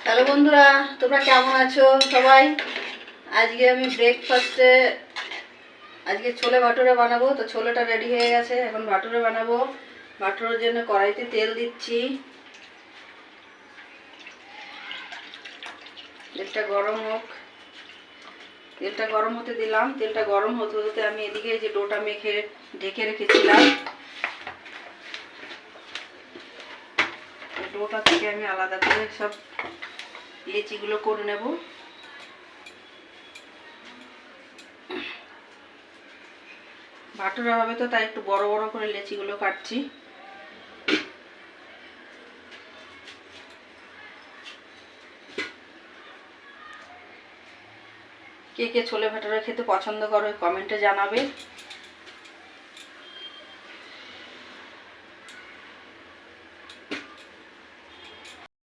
Hello বন্ধুরা, তোমরা কেমন আছো সবাই? আজকে আমি ব্রেকফাস্টে আজকে ছোলে ভাটুরে বানাবো। তো ছোলেটা রেডি হয়ে গেছে, এখন ভাটুরে বানাবো। ভাটুরের জন্য কড়াইতে তেল দিচ্ছি। তেলটা গরম হোক। তেলটা গরম হতে দিলাম। তেলটা গরম হতে হতে আমি এদিকে যে ডোটা মেখে ঢেকে রেখেছিলাম, ডোটা থেকে আমি আলাদা করে সব লেচিগুলো করে নেব। ভাটুরা হবে তো তাই একটু বড় বড় করে লেচিগুলো কাটছি। কে কে ছোলে ভাটুরা খেতে পছন্দ করো কমেন্টে জানাবে।